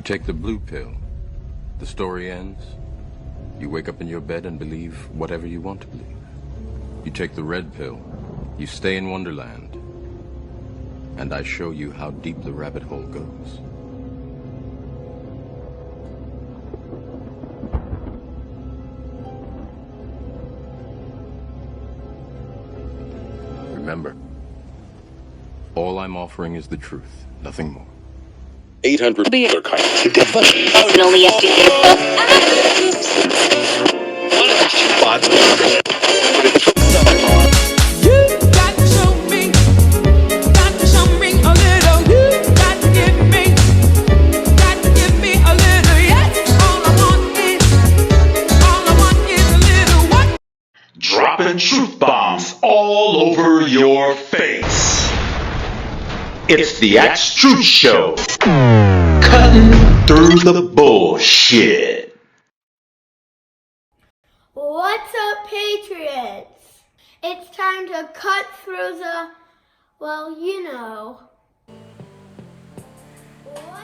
take the blue pill. The story ends. You wake up in your bed and believe whatever you want to believe. You take the red pill. You stay in Wonderland. And I show you how deep the rabbit hole goes. Remember, all I'm offering is the truth, nothing more. 800 dropping truth bombs all over your face. It's the Axetruth Show, cutting through the bullshit. What's up, Patriots? It's time to cut through the, well, you know. What?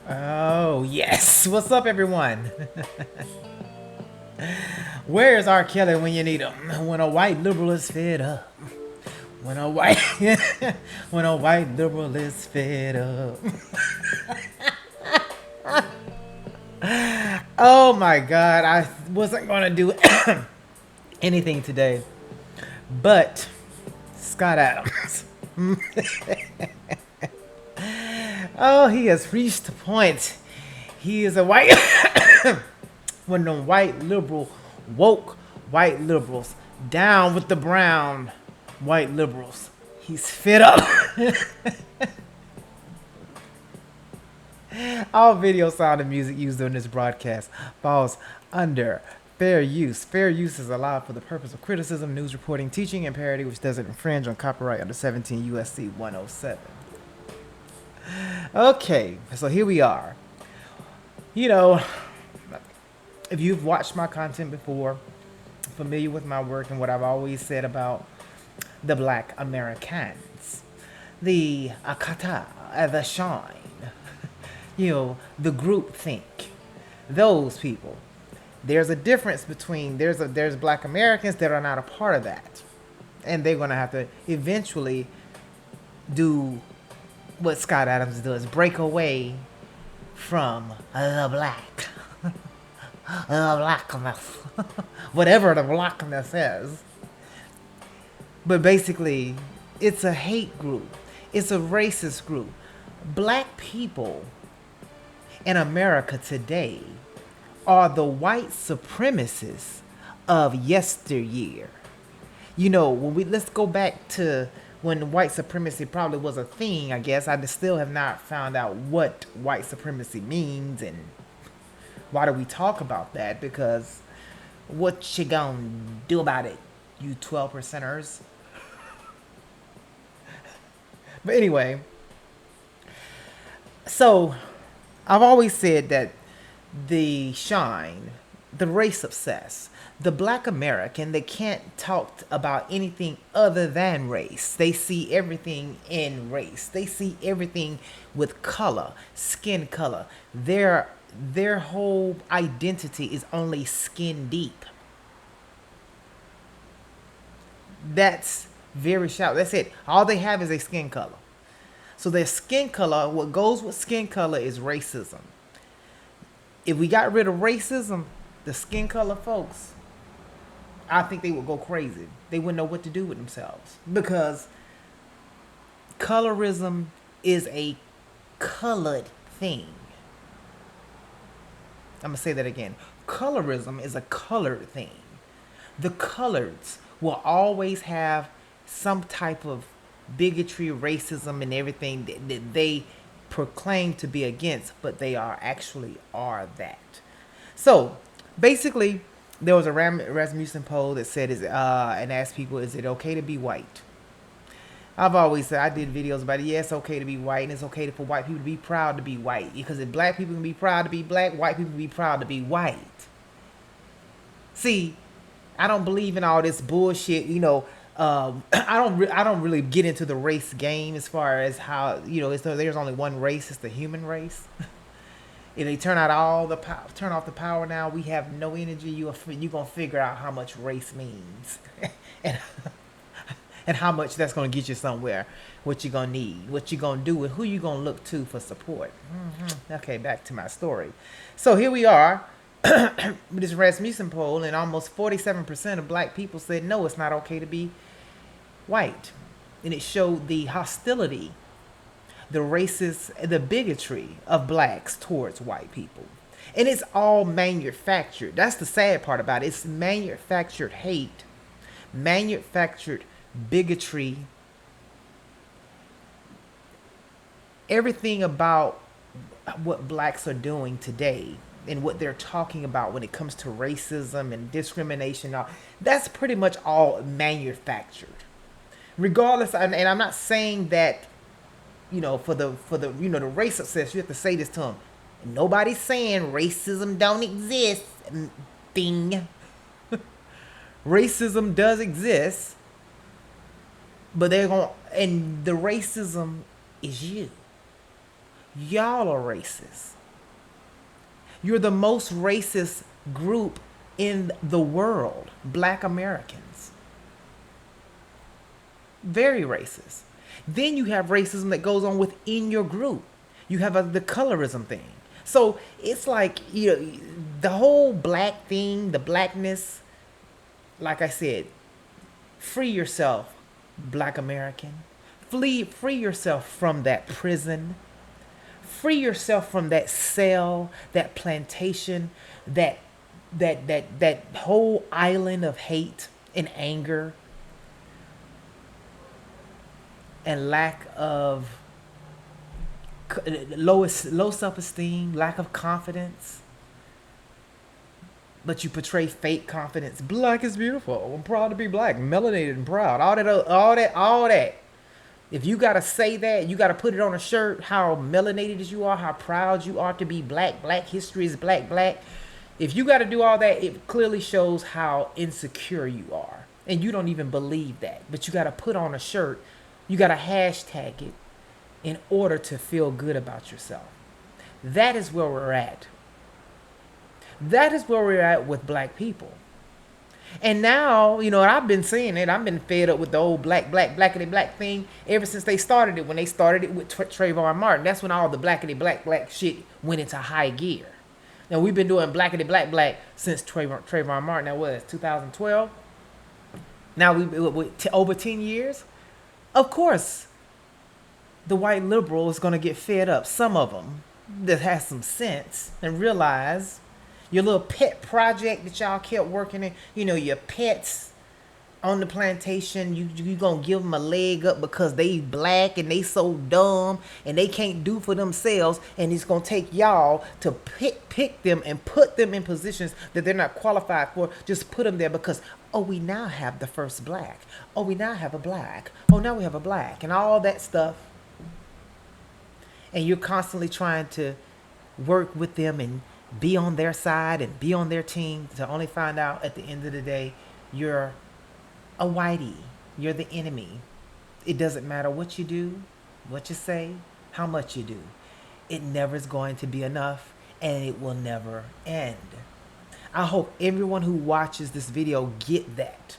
Oh, yes. What's up, everyone? Where's our Kellly when you need him? When a white liberal is fed up. When a white liberal is fed up. Oh my God, I wasn't gonna do anything today, but Scott Adams. Oh, he has reached the point. He is a white, one of them white liberal, woke white liberals, down with the brown white liberals. He's fed up. All video, sound, and music used during this broadcast falls under fair use. Fair use is allowed for the purpose of criticism, news reporting, teaching, and parody, which doesn't infringe on copyright under 17 U.S.C. 107. Okay, so here we are. You know, if you've watched my content before, familiar with my work and what I've always said about the Black Americans, the Akata, the Shine, you know, the group think, those people. There's a difference between, there's Black Americans that are not a part of that. And they're going to have to eventually do what Scott Adams does, break away from the black. The blackness. Whatever the blackness is. But basically, it's a hate group. It's a racist group. Black people in America today are the white supremacists of yesteryear. You know, let's go back to when white supremacy probably was a thing, I guess. I still have not found out what white supremacy means and why do we talk about that, because what you gonna do about it, you 12%ers? But anyway, so I've always said that the Shine, the race obsessed, the Black American, they can't talk about anything other than race. They see everything in race. They see everything with color, skin color. Their whole identity is only skin deep. That's very shallow. That's it. All they have is a skin color. So their skin color, what goes with skin color is racism. If we got rid of racism, the skin color folks, I think they would go crazy. They wouldn't know what to do with themselves, because colorism is a colored thing. I'm going to say that again. Colorism is a colored thing. The coloreds will always have some type of bigotry, racism, and everything that they proclaim to be against, but they actually are that. So basically, there was a Rasmussen poll that said, and asked people, is it okay to be white? I've always said, I did videos about it. Yeah, it's okay to be white, and it's okay for white people to be proud to be white. Because if black people can be proud to be black, white people can be proud to be white. See, I don't believe in all this bullshit, you know, I don't really get into the race game as far as how, there's only one race. It's the human race. If they turn off the power now, we have no energy. You gonna figure out how much race means, and and how much that's gonna get you somewhere. What you gonna need, what you gonna do, and who you gonna look to for support. Okay, back to my story. So here we are with this Rasmussen poll, and almost 47% of black people said no, it's not okay to be white, and it showed the hostility, the racist, the bigotry of blacks towards white people. And it's all manufactured. That's the sad part about it. It's manufactured hate, manufactured bigotry. Everything about what blacks are doing today and what they're talking about when it comes to racism and discrimination, that's pretty much all manufactured. Regardless, and I'm not saying that, for the the race success, you have to say this to them. Nobody's saying racism don't exist. Thing. Racism does exist, but and the racism is you. Y'all are racist. You're the most racist group in the world, Black Americans. Very racist. Then you have racism that goes on within your group. You have the colorism thing. So it's like, the whole black thing, the blackness, like I said, free yourself, Black American. Free yourself from that prison. Free yourself from that cell, that plantation, that whole island of hate and anger and lack of low self-esteem, lack of confidence. But you portray fake confidence. Black is beautiful. I'm proud to be black, melanated and proud. All that. If you gotta say that, you gotta put it on a shirt, how melanated as you are, how proud you are to be black. Black history is black. If you gotta do all that, it clearly shows how insecure you are. And you don't even believe that. But you gotta put on a shirt, you gotta hashtag it in order to feel good about yourself. That is where we're at. That is where we're at with black people. And now, I've been saying it. I've been fed up with the old blackity black thing ever since they started it. When they started it with Trayvon Martin, that's when all the blackity black shit went into high gear. Now, we've been doing blackity black since Trayvon Martin. That was 2012. Now, we over 10 years. Of course, the white liberal is going to get fed up. Some of them that has some sense and realize your little pet project that y'all kept working in, your pets on the plantation, you gonna give them a leg up because they black and they so dumb and they can't do for themselves, and it's gonna take y'all to pick them and put them in positions that they're not qualified for. Just put them there because, we now have the first black. We now have a black. Now we have a black and all that stuff. And you're constantly trying to work with them and be on their side and be on their team to only find out at the end of the day you're a whitey. You're the enemy. It doesn't matter what you do, what you say, how much you do. It never is going to be enough, and it will never end. I hope everyone who watches this video get that.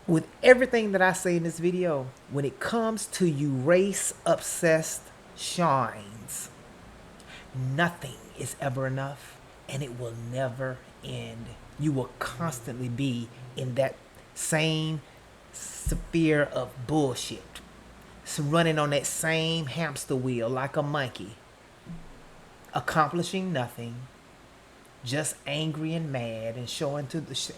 With everything that I say in this video, when it comes to you race-obsessed shines, nothing is ever enough, and it will never end. You will constantly be in that same sphere of bullshit. It's running on that same hamster wheel like a monkey, accomplishing nothing, just angry and mad and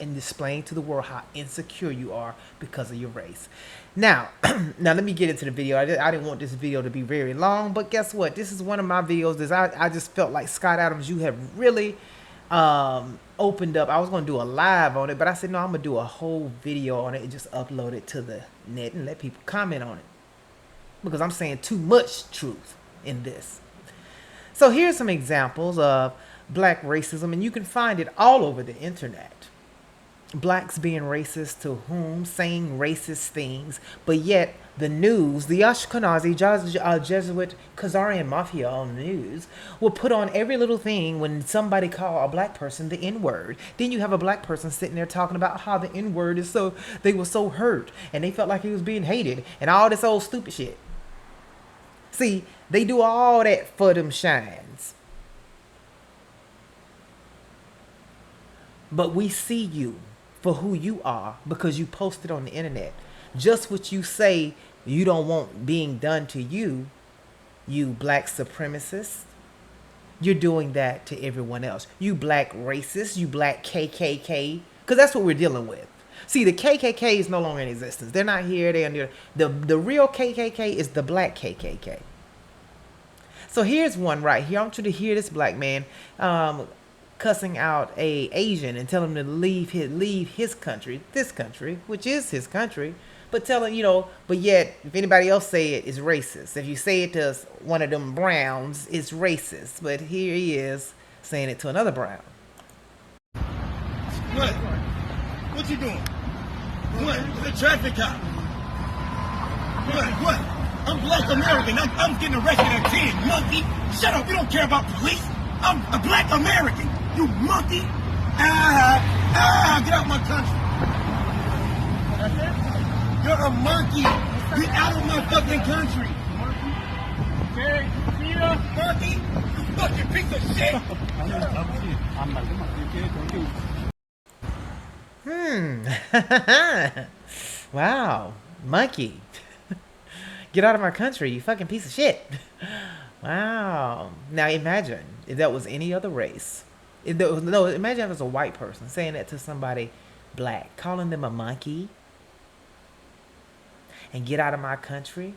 and displaying to the world how insecure you are because of your race. Now let me get into the video. I didn't want this video to be very long, but guess what? This is one of my videos that I just felt like Scott Adams, you have really opened up. I was going to do a live on it, but I said, no, I'm going to do a whole video on it and just upload it to the net and let people comment on it, because I'm saying too much truth in this. So here's some examples of black racism, and you can find it all over the internet. blacks being racist to whom, saying racist things, but yet the news, the Ashkenazi Jesuit Khazarian mafia on the news, will put on every little thing when somebody call a black person the N-word. Then you have a black person sitting there talking about how the N-word is so, they were so hurt and they felt like he was being hated and all this old stupid shit. See, they do all that for them shines. But we see you for who you are because you posted on the internet. Just what you say you don't want being done to you, you black supremacist. You're doing that to everyone else. You black racist, you black KKK, because that's what we're dealing with. See, the KKK is no longer in existence. They're not here. They're under the real KKK is the black KKK. So here's one right here. I want you to hear this black man cussing out a Asian and tell him to leave his country, this country, which is his country, but tell him, but yet if anybody else say it, it's racist. If you say it to one of them browns, it's racist. But here he is saying it to another brown. What? What you doing? What? The traffic cop. What? I'm black American. I'm getting arrested at 10, monkey. Shut up. You don't care about police. I'm a black American. You monkey. Get out of my country. You're a monkey. Get out of my fucking country. Monkey. You fucking piece of shit. Wow. Monkey. Get out of my country, you fucking piece of shit. Wow. Now imagine if that was any other race. Imagine if it was a white person saying that to somebody black, calling them a monkey. And get out of my country.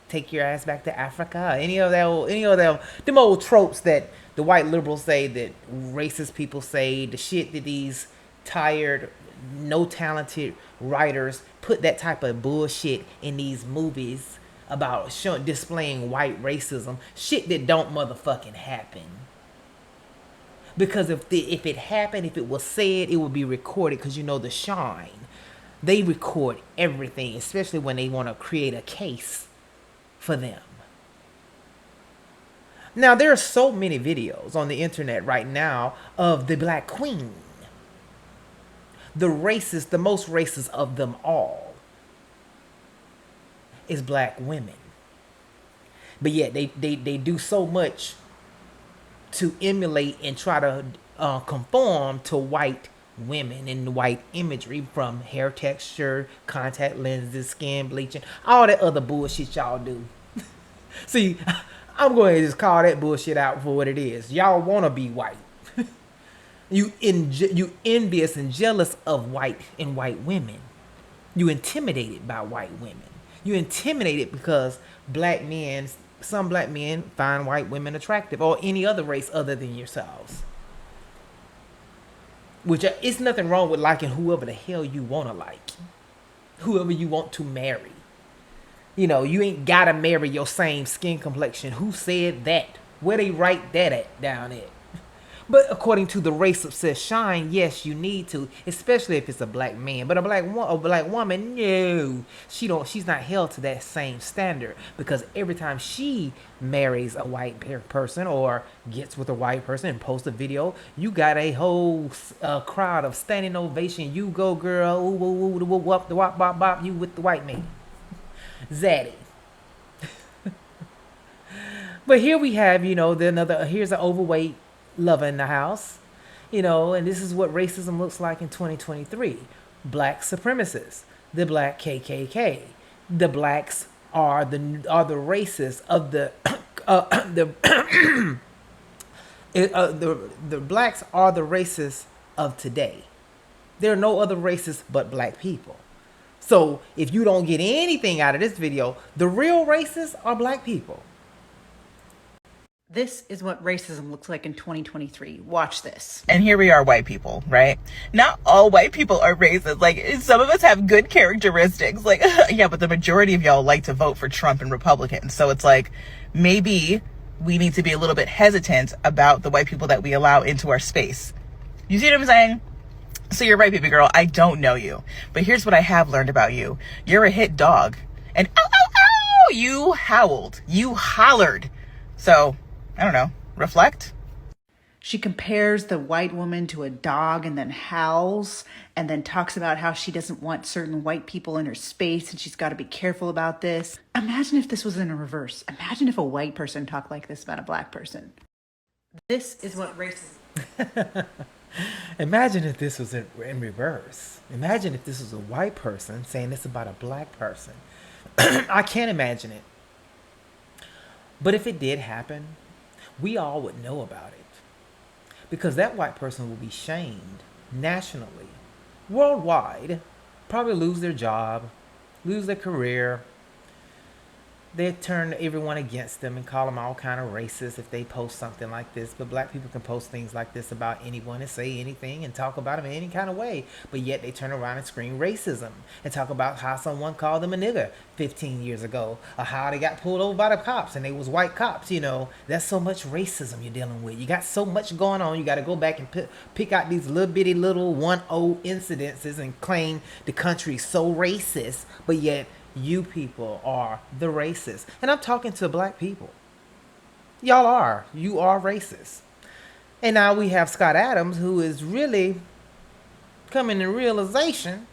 Take your ass back to Africa. Any of them old tropes that the white liberals say, that racist people say, the shit that these tired, no talented writers put that type of bullshit in these movies about displaying white racism, shit that don't motherfucking happen. Because if it happened, if it was said, it would be recorded, because the Shine, they record everything, especially when they want to create a case for them. Now, there are so many videos on the internet right now of the Black Queen. The most racist of them all is black women. But yet they do so much to emulate and try to conform to white women and white imagery, from hair texture, contact lenses, skin bleaching, all that other bullshit y'all do. See, I'm going to just call that bullshit out for what it is. Y'all want to be white. You envious and jealous of white women. You intimidated by white women. You intimidated because some black men find white women attractive, or any other race other than yourselves. Which it's nothing wrong with liking whoever the hell you want to like. Whoever you want to marry. You ain't got to marry your same skin complexion. Who said that? Where they write that at down at? But according to the race obsessed Shine, yes, you need to, especially if it's a black man. But a black woman, no, she's not held to that same standard, because every time she marries a white person or gets with a white person and posts a video, you got a whole crowd of standing ovation. You go, girl, ooh, ooh, ooh, wop, the wop, bop, bop, you with the white man, zaddy. But here we have, here's an overweight lover in the house, and this is what racism looks like in 2023. Black supremacists, the black KKK. The blacks are the racists of the the blacks are the racists of today. There are no other racists but black people. So if you don't get anything out of this video, the real racists are black people. This is what racism looks like in 2023. Watch this. And here we are, white people, right? Not all white people are racist. Like, some of us have good characteristics. Like, yeah, but the majority of y'all like to vote for Trump and Republicans. So it's like, maybe we need to be a little bit hesitant about the white people that we allow into our space. You see what I'm saying? So you're right, baby girl. I don't know you. But here's what I have learned about you. You're a hit dog. And ow, ow, ow! You howled. You hollered. So, I don't know. Reflect. She compares the white woman to a dog and then howls and then talks about how she doesn't want certain white people in her space and she's got to be careful about this. Imagine if this was in a reverse. Imagine if a white person talked like this about a black person. This is what racism. Imagine if this was in reverse. Imagine if this was a white person saying this about a black person. I can't imagine it. But if it did happen, we all would know about it. Because that white person will be shamed nationally, worldwide, probably lose their job, lose their career. They'd turn everyone against them and call them all kind of racist if they post something like this. But black people can post things like this about anyone and say anything and talk about them in any kind of way. But yet they turn around and scream racism and talk about how someone called them a nigger 15 years ago, or how they got pulled over by the cops and they was white cops. You know, that's so much racism you're dealing with. You got so much going on. You got to go back and pick out these little bitty little 1-0 incidences and claim the country's so racist. But yet you people are the racists. And I'm talking to black people. Y'all are. You are racist. And now we have Scott Adams, who is really coming to realization.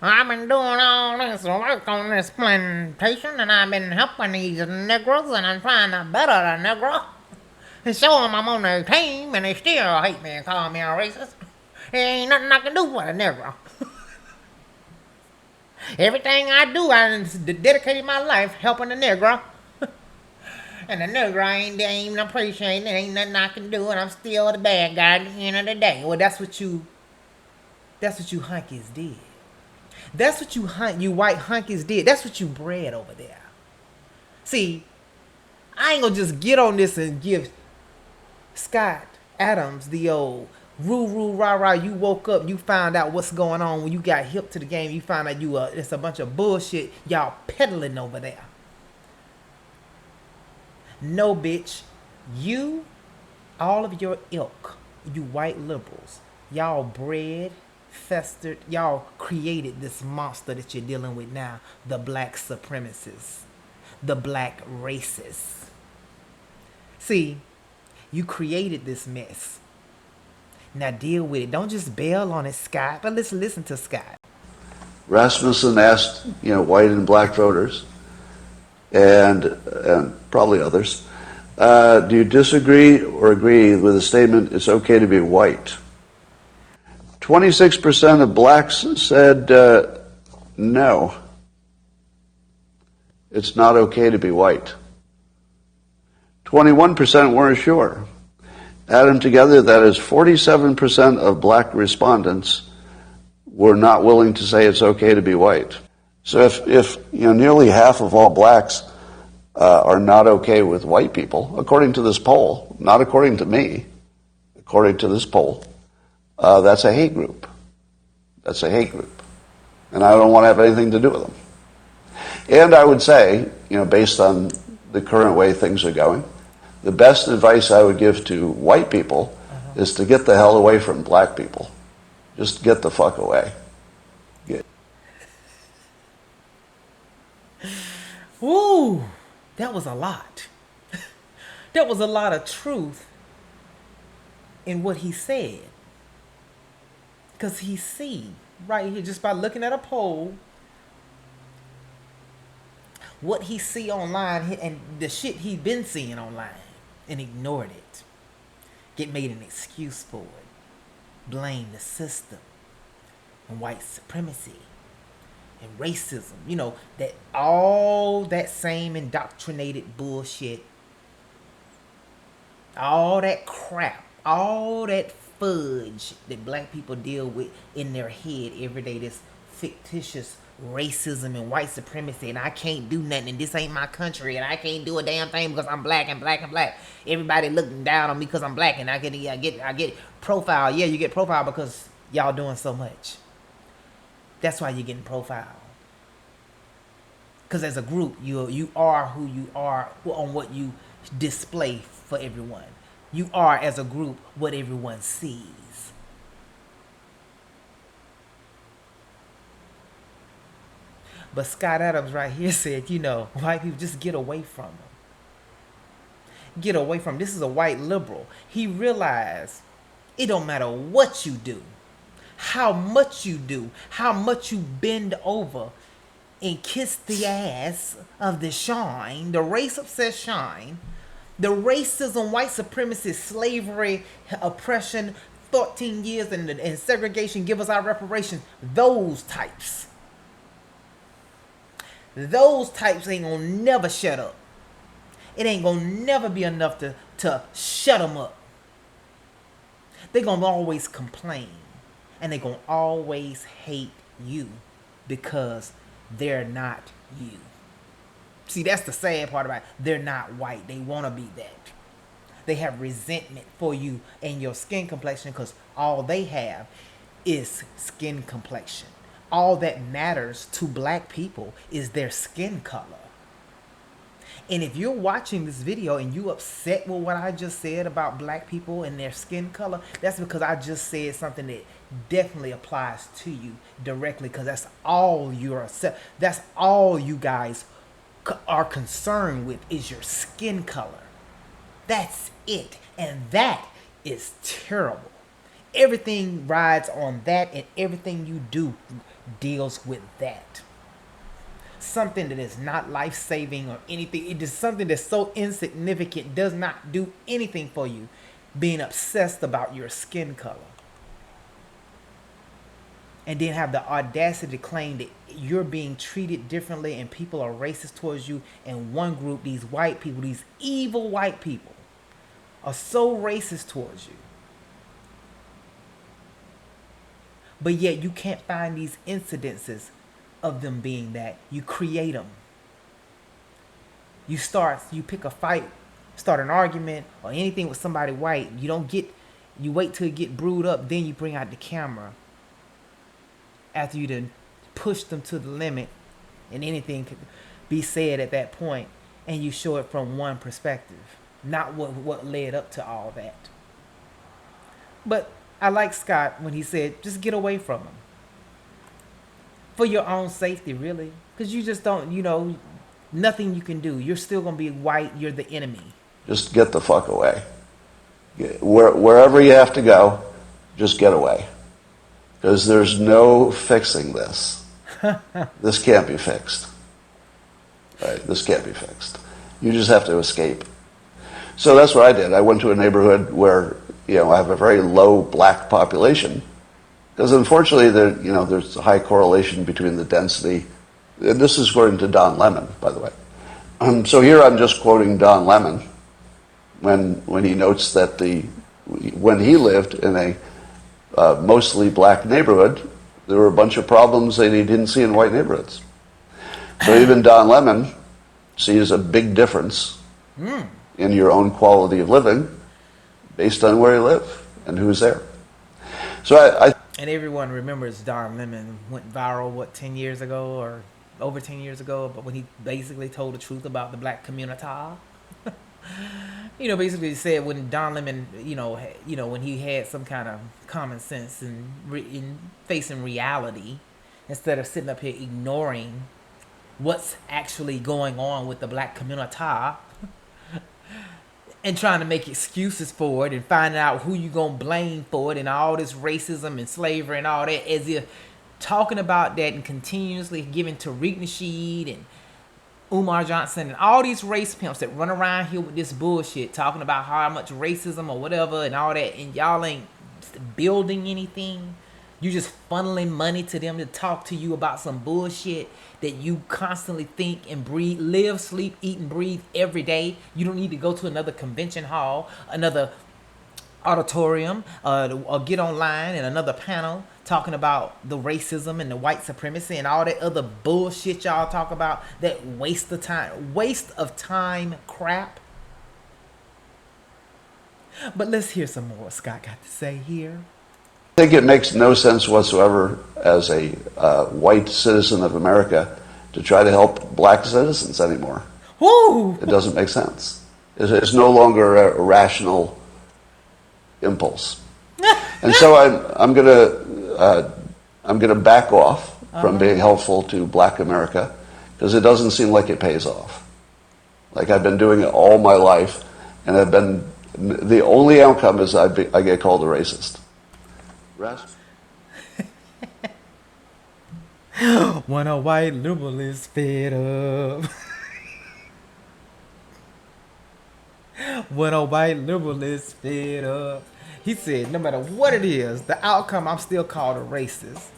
I've been doing all this work on this plantation, and I've been helping these Negroes, and I'm trying to better the Negro. And show them I'm on their team, and they still hate me and call me a racist. There ain't nothing I can do for the Negro. Everything I do, I dedicated my life helping the Negro. And the Negro ain't even appreciating it. Ain't nothing I can do, and I'm still the bad guy at the end of the day. Well, that's what you hunkies did. That's what you white hunkies did. That's what you bred over there. See, I ain't gonna just get on this and give Scott Adams the old roo rah rah. You woke up, you found out what's going on. When you got hip to the game, you found out it's a bunch of bullshit y'all peddling over there. No, bitch. You, all of your ilk, you white liberals, y'all bred, festered, y'all created this monster that you're dealing with now, the black supremacists, the black racists. See, you created this mess. Now deal with it. Don't just bail on it, Scott. But listen to Scott. Rasmussen asked, white and black voters, and probably others, do you disagree or agree with the statement, it's okay to be white? 26% of blacks said, no, it's not okay to be white. 21% weren't sure. Add them together, that is 47% of black respondents were not willing to say it's okay to be white. So if nearly half of all blacks are not okay with white people, according to this poll, not according to me, according to this poll, that's a hate group. That's a hate group. And I don't want to have anything to do with them. And I would say, based on the current way things are going, the best advice I would give to white people is to get the hell away from black people. Just get the fuck away. Woo! That was a lot. That was a lot of truth in what he said. Because he see right here, just by looking at a poll, what he see online and the shit he been seeing online and ignored it. Made an excuse for it. Blame the system and white supremacy and racism. That all that same indoctrinated bullshit, all that crap, all that fudge that black people deal with in their head every day, this fictitious racism and white supremacy, and I can't do nothing, and this ain't my country, and I can't do a damn thing because I'm black and black and black. Everybody looking down on me because I'm black, and I get profiled. Yeah, you get profiled because y'all doing so much. That's why you're getting profiled. Because as a group, you are who you are on what you display for everyone. You are, as a group, what everyone sees. But Scott Adams right here said, you know, white people, just get away from them. Get away from them. This is a white liberal. He realized it don't matter what you do, how much you do, how much you bend over and kiss the ass of the shine, the race-obsessed shine, the racism, white supremacy, slavery, oppression, 14 years and segregation, give us our reparations. Those types ain't gonna never shut up. It ain't gonna never be enough to shut them up. They gonna always complain. And they gonna always hate you because they're not you. See, that's the sad part about it. They're not white. They wanna be that. They have resentment for you and your skin complexion because all they have is skin complexion. All that matters to black people is their skin color. And if you're watching this video and you upset with what I just said about black people and their skin color, that's because I just said something that definitely applies to you directly, because that's all that's all you guys are concerned with is your skin color. That's it. And that is terrible. Everything rides on that, and everything you do deals with that. Something that is not life-saving or anything. It is something that's so insignificant, does not do anything for you, being obsessed about your skin color. And then have the audacity to claim that you're being treated differently and people are racist towards you. And one group, these white people, these evil white people, are so racist towards you. But yet you can't find these incidences of them being that. You create them. You pick a fight, start an argument or anything with somebody white. You wait till it get brewed up, then you bring out the camera after you done push them to the limit and anything could be said at that point, and you show it from one perspective, not what led up to all that. But I like Scott when he said, just get away from them. For your own safety, really. Because you just don't, nothing you can do. You're still going to be white. You're the enemy. Just get the fuck away. Wherever you have to go, just get away. Because there's no fixing this. This can't be fixed. Right? This can't be fixed. You just have to escape. So that's what I did. I went to a neighborhood where, I have a very low black population. Because unfortunately, there's a high correlation between the density. And this is according to Don Lemon, by the way. So here I'm just quoting Don Lemon when he notes that when he lived in a mostly black neighborhood, there were a bunch of problems that he didn't see in white neighborhoods. So even Don Lemon sees a big difference in your own quality of living based on where you live and who's there. So and everyone remembers Don Lemon went viral, 10 years ago or over 10 years ago, but when he basically told the truth about the black community. Basically he said when Don Lemon, when he had some kind of common sense and in facing reality, instead of sitting up here ignoring what's actually going on with the black community and trying to make excuses for it and finding out who you gonna blame for it and all this racism and slavery and all that, as if talking about that and continuously giving Tariq Nasheed and Umar Johnson and all these race pimps that run around here with this bullshit talking about how much racism or whatever and all that, and y'all ain't building anything. You just funneling money to them to talk to you about some bullshit that you constantly think and breathe, live, sleep, eat, and breathe every day. You don't need to go to another convention hall, another auditorium, or get online and another panel talking about the racism and the white supremacy and all that other bullshit y'all talk about. That waste of time crap. But let's hear some more what Scott got to say here. I think it makes no sense whatsoever as a white citizen of America to try to help black citizens anymore. Woo! It doesn't make sense. It's no longer a rational impulse. And so I'm gonna back off from being helpful to black America because it doesn't seem like it pays off. Like I've been doing it all my life, and the only outcome is I get called a racist. When a white liberal is fed up. When a white liberal is fed up. He said, no matter what it is, the outcome, I'm still called a racist.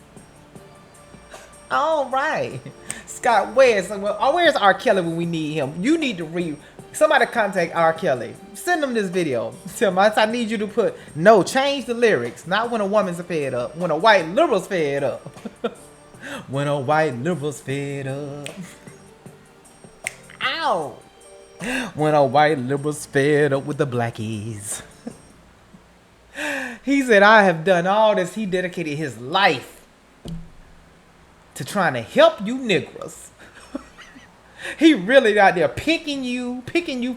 All right. Scott, where's R. Kelley when we need him? You need to somebody contact R. Kelley. Send him this video. Tell him, I need you to change the lyrics. Not when a woman's fed up. When a white liberal's fed up. When a white liberal's fed up. Ow. When a white liberal's fed up with the blackies. He said, I have done all this. He dedicated his life to trying to help you niggers. He really out there picking you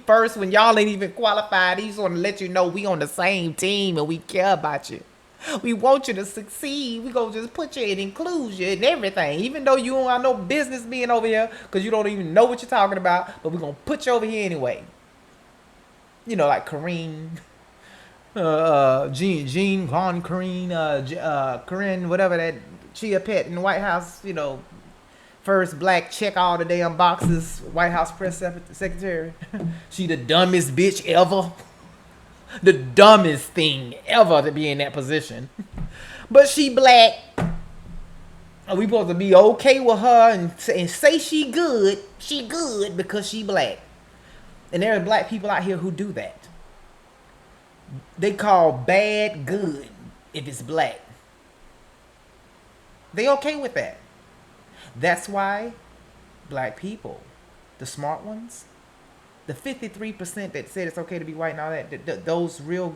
first when y'all ain't even qualified. He's want to let you know we on the same team and we care about you. We want you to succeed. We gonna just put you in inclusion and everything. Even though you don't have no business being over here because you don't even know what you're talking about, but we're gonna put you over here anyway. You know, like Kareem, Jean Von Corinne, whatever that Chia Pet in the White House, you know, first black check all the damn boxes, White House press secretary. She the dumbest bitch ever. The dumbest thing ever to be in that position. But she black. We supposed to be okay with her and say she good. She good because she black. And there are black people out here who do that. They call bad good if it's black. They okay with that. That's why black people, the smart ones, the 53% that said it's okay to be white and all that, those real,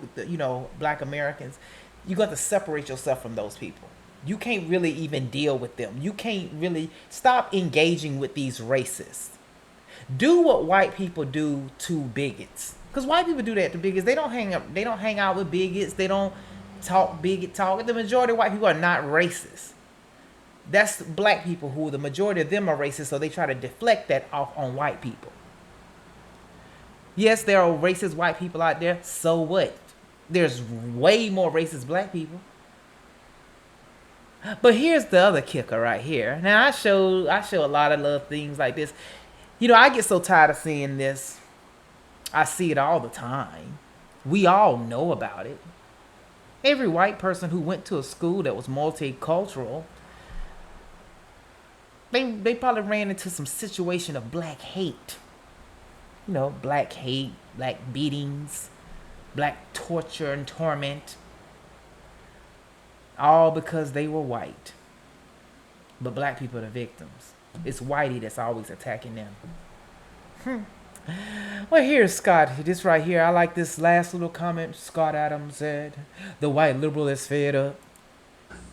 black Americans, you got to separate yourself from those people. You can't really even deal with them. You can't really stop engaging with these racists. Do what white people do to bigots. Because white people do that to bigots. They don't hang out with bigots. They don't talk bigot talk. The majority of white people are not racist. That's black people who the majority of them are racist, so they try to deflect that off on white people. Yes, there are racist white people out there. So what? There's way more racist black people. But here's the other kicker right here. Now I show a lot of little things like this. I get so tired of seeing this. I see it all the time. We all know about it. Every white person who went to a school that was multicultural, they probably ran into some situation of black hate. Black hate, black beatings, black torture and torment. All because they were white. But black people are the victims. It's whitey that's always attacking them. Well, here's Scott. This right here. I like this last little comment. Scott Adams said, the white liberal is fed up.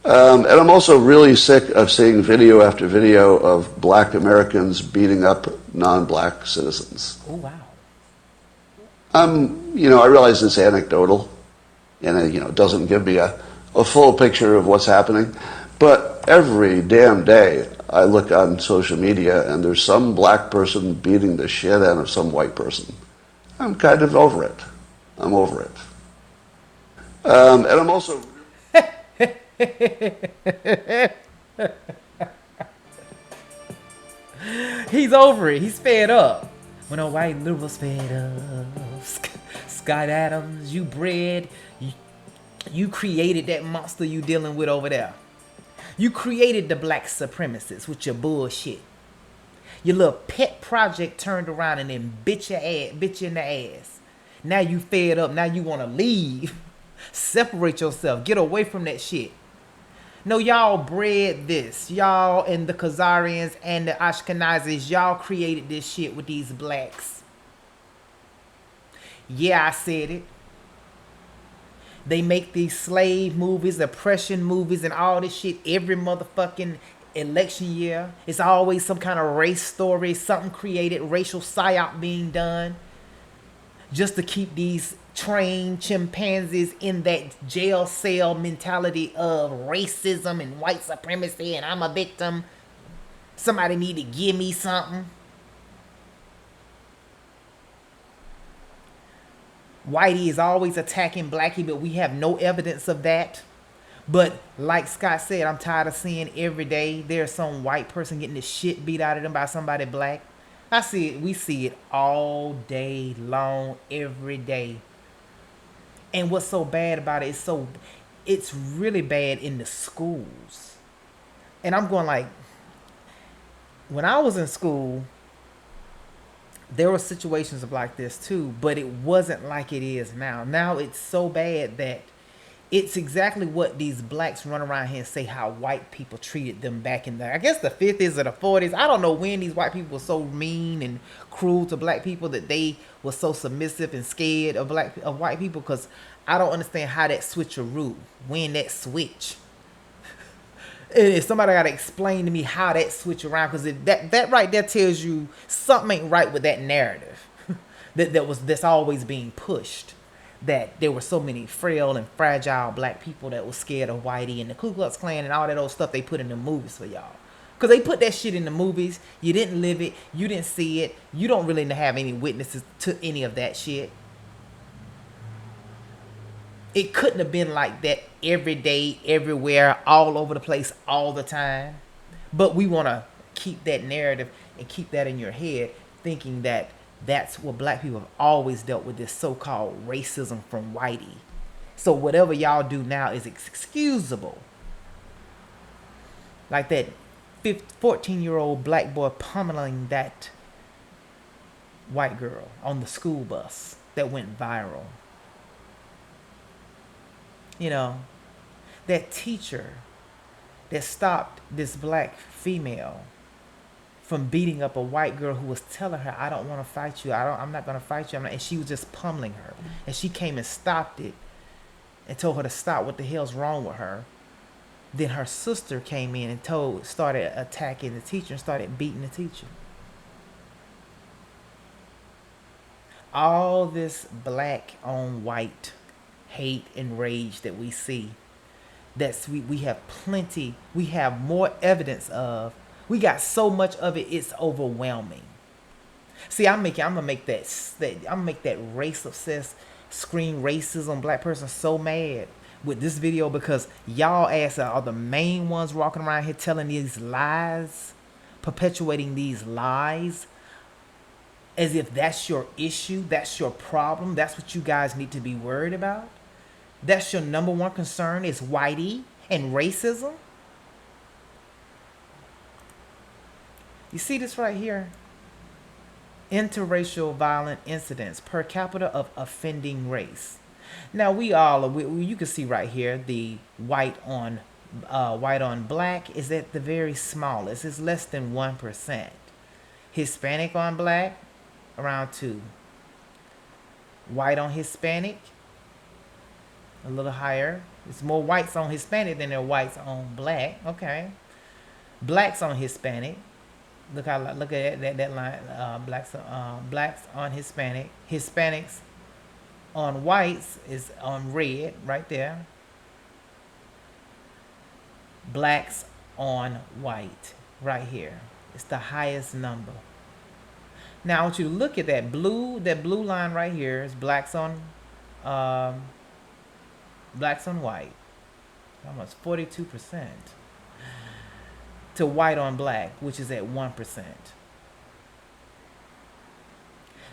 And I'm also really sick of seeing video after video of black Americans beating up non-black citizens. Oh, wow. I realize it's anecdotal and it doesn't give me a full picture of what's happening. But every damn day I look on social media and there's some black person beating the shit out of some white person. I'm kind of over it. I'm over it. And I'm also... He's over it. He's fed up. When a white liberal's fed up. Scott Adams, you bred. You created that monster you dealing with over there. You created the black supremacists with your bullshit. Your little pet project turned around and then bit you in the ass. Now you fed up. Now you want to leave. Separate yourself. Get away from that shit. No, y'all bred this. Y'all and the Khazarians and the Ashkenazis, y'all created this shit with these blacks. Yeah, I said it. They make these slave movies, oppression movies, and all this shit every motherfucking election year. It's always some kind of race story, something created, racial psyop being done. just to keep these trained chimpanzees in that jail cell mentality of racism and white supremacy and I'm a victim. Somebody need to give me something. Whitey is always attacking Blackie, but we have no evidence of that. But like Scott said, I'm tired of seeing every day there's some white person getting the shit beat out of them by somebody black. I see it. We see it all day long, every day. And what's so bad about it is it's really bad in the schools. And I'm going like, when I was in school, there were situations of like this too, but it wasn't like it is now. Now it's so bad that it's exactly what these blacks run around here and say how white people treated them back in the, I guess the 50s or the 40s. I don't know when these white people were so mean and cruel to black people that they were so submissive and scared of white people, because I don't understand how that switcheroo, when that switch. If somebody got to explain to me how that switch around, because that right there tells you something ain't right with that narrative that's always being pushed. That there were so many frail and fragile black people that was scared of Whitey and the Ku Klux Klan and all that old stuff they put in the movies for y'all. Because they put that shit in the movies. You didn't live it. You didn't see it. You don't really have any witnesses to any of that shit. It couldn't have been like that every day, everywhere, all over the place, all the time. But we want to keep that narrative and keep that in your head, thinking that that's what black people have always dealt with, this so-called racism from Whitey. So whatever y'all do now is excusable. Like that 14-year-old black boy pummeling that white girl on the school bus that went viral. You know, that teacher that stopped this black female from beating up a white girl who was telling her, I don't want to fight you. I'm not going to fight you. And she was just pummeling her. And she came and stopped it and told her to stop. What the hell's wrong with her? Then her sister came in and started attacking the teacher and started beating the teacher. All this black on white hate and rage that we see, we have plenty, we have more evidence of. We got so much of it, it's overwhelming. See, I'm gonna make that race obsessed, scream racism black person so mad with this video, because y'all ass are the main ones walking around here telling these lies, perpetuating these lies, as if that's your issue, that's your problem, that's what you guys need to be worried about. That's your number one concern, is Whitey and racism. You see this right here? Interracial violent incidents per capita of offending race. Now you can see right here the white on black is at the very smallest. It's less than 1%. Hispanic on black, around 2. White on Hispanic, a little higher. It's more whites on Hispanic than there are whites on black. Okay. Blacks on Hispanic. Look at that line. Blacks on Hispanic. Hispanics on whites is on red right there. Blacks on white right here. It's the highest number. Now I want you to look at that blue line right here is blacks on white. Almost 42%. To white on black, which is at 1%.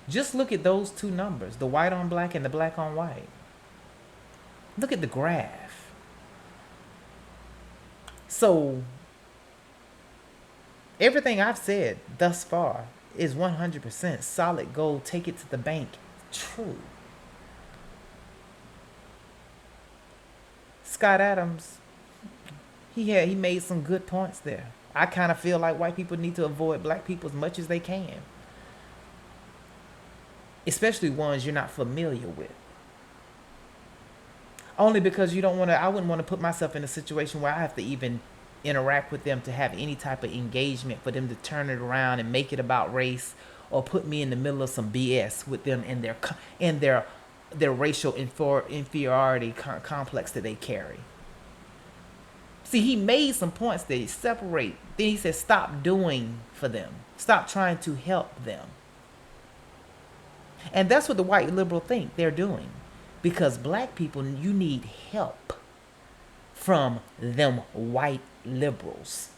Just look at those two numbers, the white on black and the black on white. Look at the graph. So, everything I've said thus far is 100% solid gold, take it to the bank, true. Scott Adams, he made some good points there. I kind of feel like white people need to avoid black people as much as they can. Especially ones you're not familiar with. Only because you don't want to, I wouldn't want to put myself in a situation where I have to even interact with them, to have any type of engagement, for them to turn it around and make it about race, or put me in the middle of some BS with them in their racial inferiority complex that they carry. See, he made some points that separate. Then he said, stop doing for them. Stop trying to help them. And that's what the white liberal think they're doing. Because black people, you need help from them white liberals.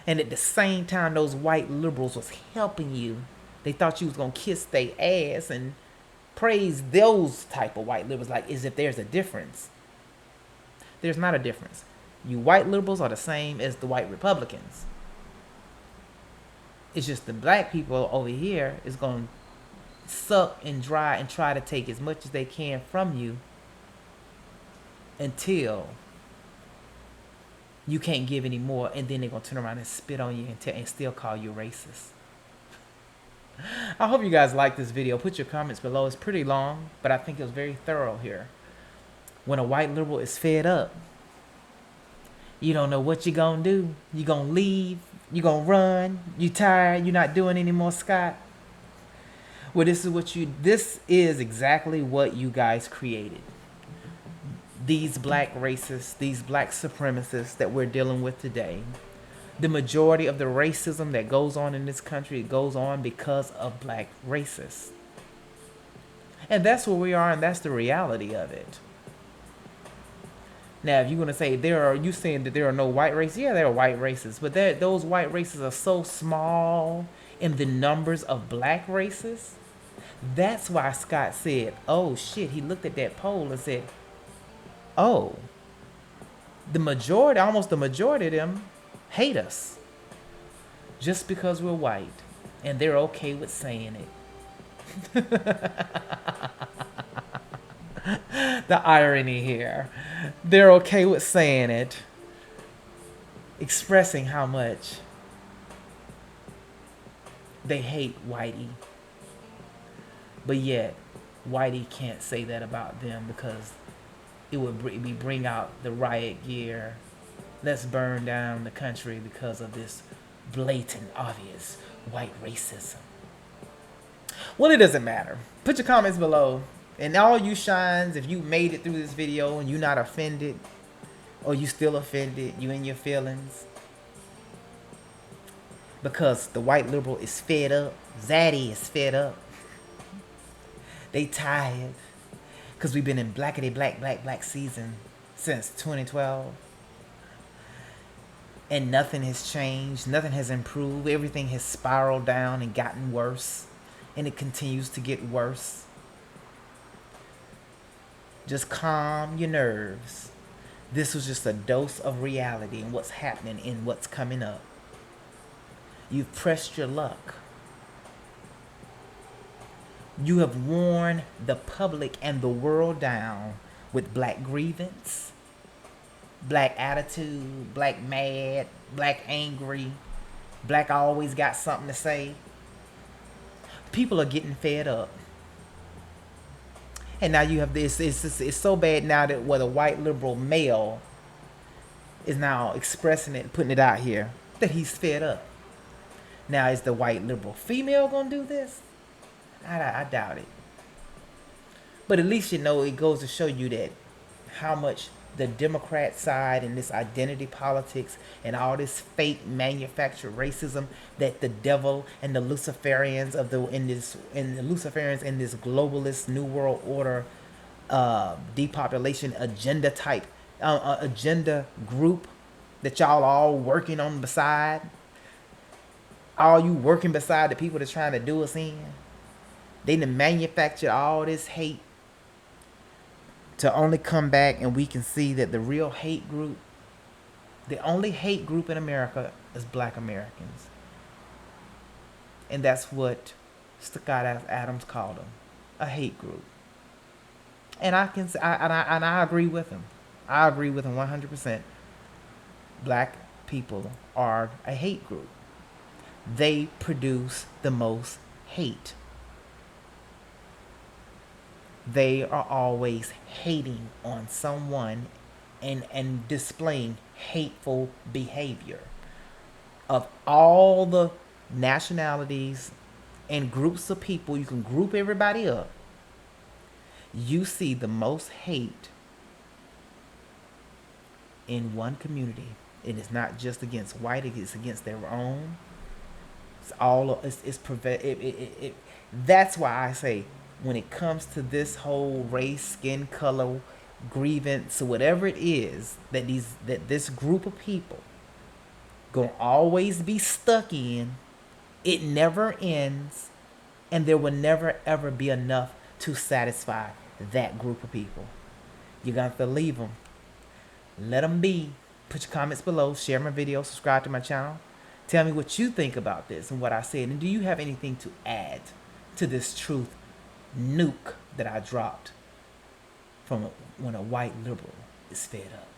And at the same time, those white liberals was helping you. They thought you was going to kiss their ass and praise those type of white liberals like as if there's a difference. There's not a difference. You white liberals are the same as the white Republicans. It's just the black people over here is going to suck and dry and try to take as much as they can from you until you can't give any more, and then they're going to turn around and spit on you and still call you racist. I hope you guys like this video. Put your comments below. It's pretty long, but I think it was very thorough here. When a white liberal is fed up, you don't know what you're going to do. You're going to leave. You're going to run. You're tired. You're not doing any more, Scott. Well, this is exactly what you guys created. These black racists, these black supremacists that we're dealing with today. The majority of the racism that goes on in this country, it goes on because of black racists. And that's where we are, and that's the reality of it. Now, if you're going to say, you saying that there are no white races? Yeah, there are white races. But those white races are so small in the numbers of black races. That's why Scott said, oh, shit. He looked at that poll and said, oh, almost the majority of them hate us just because we're white. And they're okay with saying it. The irony here. They're okay with saying it, expressing how much they hate Whitey. But yet, Whitey can't say that about them because it would bring out the riot gear. Let's burn down the country because of this blatant, obvious white racism. Well, it doesn't matter. Put your comments below. And all you shines, if you made it through this video and you're not offended, or you still offended, you in your feelings, because the white liberal is fed up. Zaddy is fed up. They tired. Because we've been in blackity black season since 2012. And nothing has changed. Nothing has improved. Everything has spiraled down and gotten worse. And it continues to get worse. Just calm your nerves. This was just a dose of reality and what's happening and what's coming up. You've pressed your luck. You have worn the public and the world down with black grievance, black attitude, black mad, black angry, black always got something to say. People are getting fed up. And now you have this, it's so bad now that the white liberal male is now expressing it, putting it out here, that he's fed up. Now, is the white liberal female going to do this? I doubt it. But at least, it goes to show you that how much the Democrat side and this identity politics and all this fake manufactured racism that the devil and the Luciferians in this globalist new world order depopulation agenda type agenda group that y'all all working on beside, all you working beside the people that's trying to do us in. They done manufactured all this hate to only come back and we can see that the real hate group, the only hate group in America is black Americans. And that's what Scott Adams called them, a hate group. And I can say, I agree with him. I agree with him 100%. Black people are a hate group. They produce the most hate. They are always hating on someone and displaying hateful behavior. Of all the nationalities and groups of people, you can group everybody up. You see the most hate in one community. It is not just against white; it is against their own. It's all. That's why I say, when it comes to this whole race, skin color, grievance, or whatever it is that this group of people gonna always be stuck in, it never ends, and there will never ever be enough to satisfy that group of people. You're gonna have to leave them. Let them be. Put your comments below. Share my video. Subscribe to my channel. Tell me what you think about this and what I said. And do you have anything to add to this truth nuke that I dropped from when a white liberal is fed up?